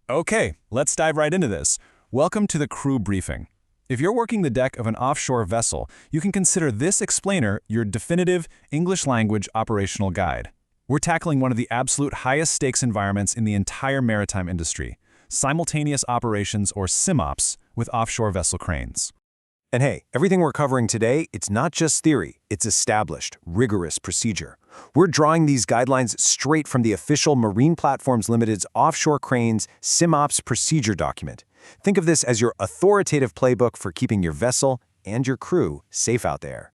Okay, let's dive right into this. Welcome to the crew briefing. If you're working the deck of an offshore vessel, you can consider this explainer your definitive English language operational guide. We're tackling one of the absolute highest stakes environments in the entire maritime industry, simultaneous operations or SIMOPS with offshore vessel cranes. And hey, everything we're covering today, it's not just theory, it's established, rigorous procedure. We're drawing these guidelines straight from the official Marine Platforms Limited's Offshore Cranes SIMOPS procedure document. Think of this as your authoritative playbook for keeping your vessel and your crew safe out there.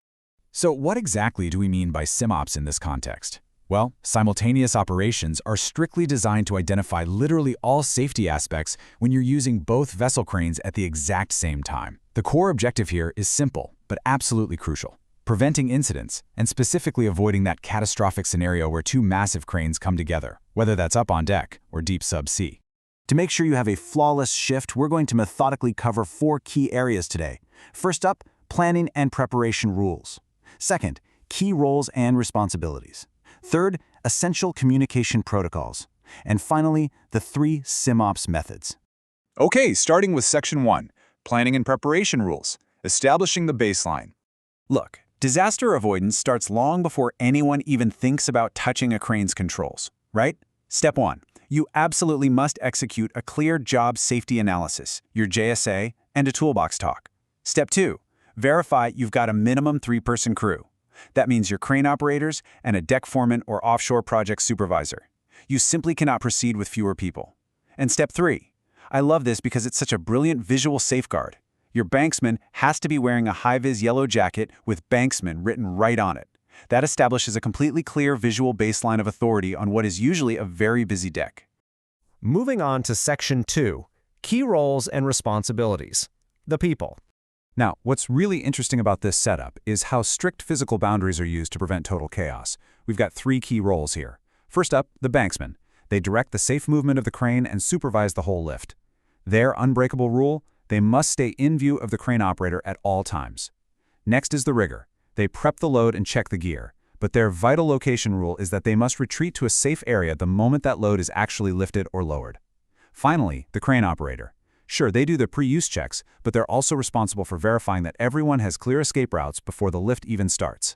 So what exactly do we mean by SIMOPS in this context? Well, simultaneous operations are strictly designed to identify literally all safety aspects when you're using both vessel cranes at the exact same time. The core objective here is simple, but absolutely crucial: preventing incidents, and specifically avoiding that catastrophic scenario where two massive cranes come together, whether that's up on deck or deep subsea. To make sure you have a flawless shift, we're going to methodically cover 4 key areas today. First up, planning and preparation rules. Second, key roles and responsibilities. Third, essential communication protocols. And finally, the 3 SIMOPS methods. Okay, starting with Section 1, Planning and Preparation Rules, establishing the baseline. Look, disaster avoidance starts long before anyone even thinks about touching a crane's controls, right? Step 1. You absolutely must execute a clear job safety analysis, your JSA, and a toolbox talk. Step 2. Verify you've got a minimum 3-person crew. That means your crane operators and a deck foreman or offshore project supervisor. You simply cannot proceed with fewer people. And Step 3. I love this because it's such a brilliant visual safeguard. Your banksman has to be wearing a high-vis yellow jacket with banksman written right on it. That establishes a completely clear visual baseline of authority on what is usually a very busy deck. Moving on to Section 2, Key Roles and Responsibilities. The people. Now, what's really interesting about this setup is how strict physical boundaries are used to prevent total chaos. We've got 3 key roles here. First up, the banksman. They direct the safe movement of the crane and supervise the whole lift. Their unbreakable rule: they must stay in view of the crane operator at all times. Next is the rigger. They prep the load and check the gear, but their vital location rule is that they must retreat to a safe area the moment that load is actually lifted or lowered. Finally, the crane operator. Sure, they do the pre-use checks, but they're also responsible for verifying that everyone has clear escape routes before the lift even starts.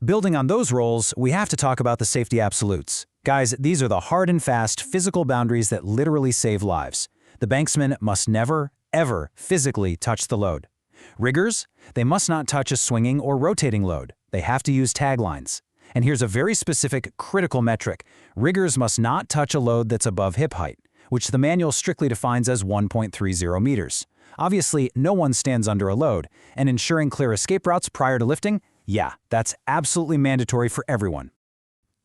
Building on those roles, we have to talk about the safety absolutes. Guys, these are the hard and fast physical boundaries that literally save lives. The banksman must never, ever physically touch the load. Riggers, they must not touch a swinging or rotating load. They have to use taglines. And here's a very specific, critical metric. Riggers must not touch a load that's above hip height, which the manual strictly defines as 1.30 meters. Obviously, no one stands under a load, and ensuring clear escape routes prior to lifting, yeah, that's absolutely mandatory for everyone.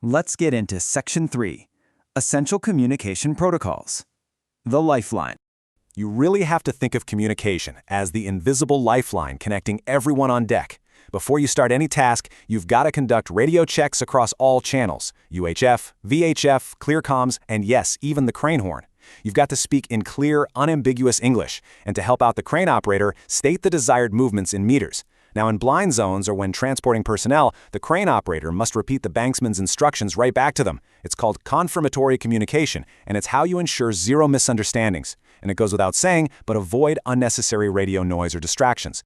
Let's get into Section 3, Essential Communication Protocols. The lifeline. You really have to think of communication as the invisible lifeline connecting everyone on deck. Before you start any task, you've got to conduct radio checks across all channels: UHF, VHF, clear comms, and yes, even the crane horn. You've got to speak in clear, unambiguous English, and to help out the crane operator, state the desired movements in meters. Now, in blind zones or when transporting personnel, the crane operator must repeat the banksman's instructions right back to them. It's called confirmatory communication, and it's how you ensure zero misunderstandings. And it goes without saying, but avoid unnecessary radio noise or distractions.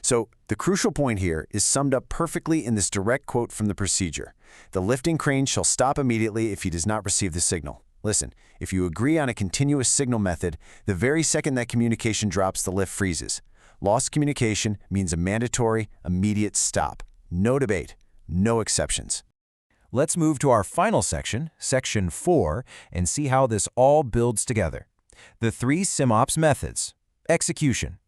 So, the crucial point here is summed up perfectly in this direct quote from the procedure. The lifting crane shall stop immediately if he does not receive the signal. Listen, if you agree on a continuous signal method, the very second that communication drops, the lift freezes. Lost communication means a mandatory, immediate stop. No debate, no exceptions. Let's move to our final section, Section 4, and see how this all builds together. The 3 SIMOPS methods. Execution.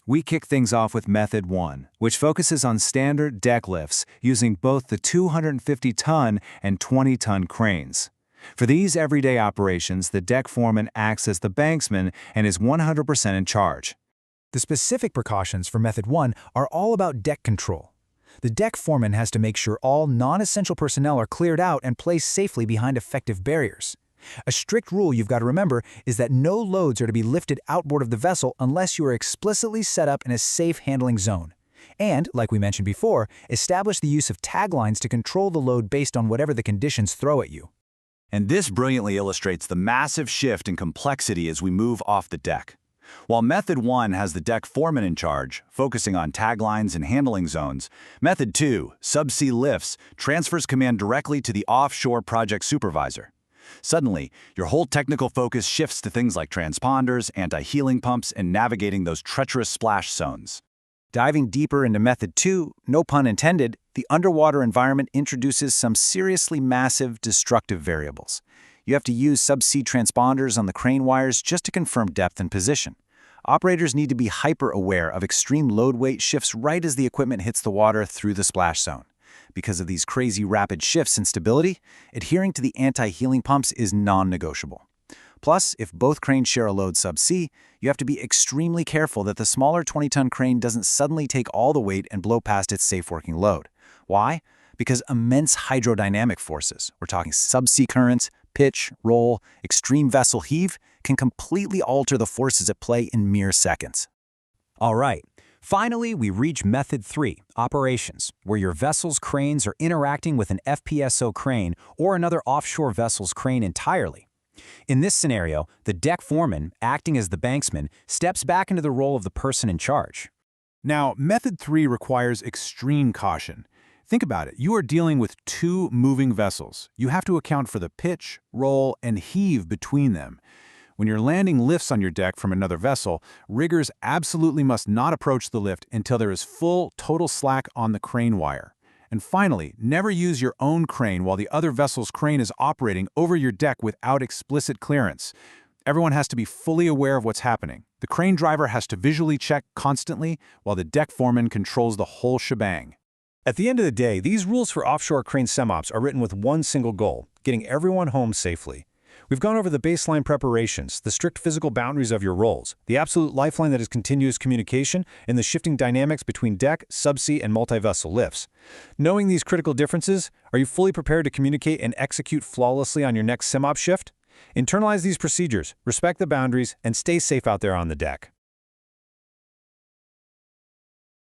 We kick things off with Method 1, which focuses on standard deck lifts using both the 250-ton and 20-ton cranes. For these everyday operations, the deck foreman acts as the banksman and is 100% in charge. The specific precautions for Method 1 are all about deck control. The deck foreman has to make sure all non-essential personnel are cleared out and placed safely behind effective barriers. A strict rule you've got to remember is that no loads are to be lifted outboard of the vessel unless you are explicitly set up in a safe handling zone. And, like we mentioned before, establish the use of taglines to control the load based on whatever the conditions throw at you. And this brilliantly illustrates the massive shift in complexity as we move off the deck. While Method 1 has the deck foreman in charge, focusing on taglines and handling zones, Method 2, subsea lifts, transfers command directly to the offshore project supervisor. Suddenly, your whole technical focus shifts to things like transponders, anti-heeling pumps, and navigating those treacherous splash zones. Diving deeper into Method 2, no pun intended, the underwater environment introduces some seriously massive, destructive variables. You have to use subsea transponders on the crane wires just to confirm depth and position. Operators need to be hyper-aware of extreme load weight shifts right as the equipment hits the water through the splash zone. Because of these crazy rapid shifts in stability, adhering to the anti-heeling pumps is non-negotiable. Plus, if both cranes share a load subsea, you have to be extremely careful that the smaller 20-ton crane doesn't suddenly take all the weight and blow past its safe working load. Why? Because immense hydrodynamic forces, we're talking subsea currents, pitch, roll, extreme vessel heave, can completely alter the forces at play in mere seconds. All right. Finally, we reach Method 3, operations, where your vessel's cranes are interacting with an FPSO crane or another offshore vessel's crane entirely. In this scenario, the deck foreman, acting as the banksman, steps back into the role of the person in charge. Now, Method 3 requires extreme caution. Think about it. You are dealing with two moving vessels. You have to account for the pitch, roll, and heave between them. When you're landing lifts on your deck from another vessel, riggers absolutely must not approach the lift until there is full, total slack on the crane wire. And finally, never use your own crane while the other vessel's crane is operating over your deck without explicit clearance. Everyone has to be fully aware of what's happening. The crane driver has to visually check constantly, while the deck foreman controls the whole shebang. At the end of the day, these rules for offshore crane SIMOPS are written with one single goal: getting everyone home safely. We've gone over the baseline preparations, the strict physical boundaries of your roles, the absolute lifeline that is continuous communication, and the shifting dynamics between deck, subsea, and multi-vessel lifts. Knowing these critical differences, are you fully prepared to communicate and execute flawlessly on your next SIMOPS shift? Internalize these procedures, respect the boundaries, and stay safe out there on the deck.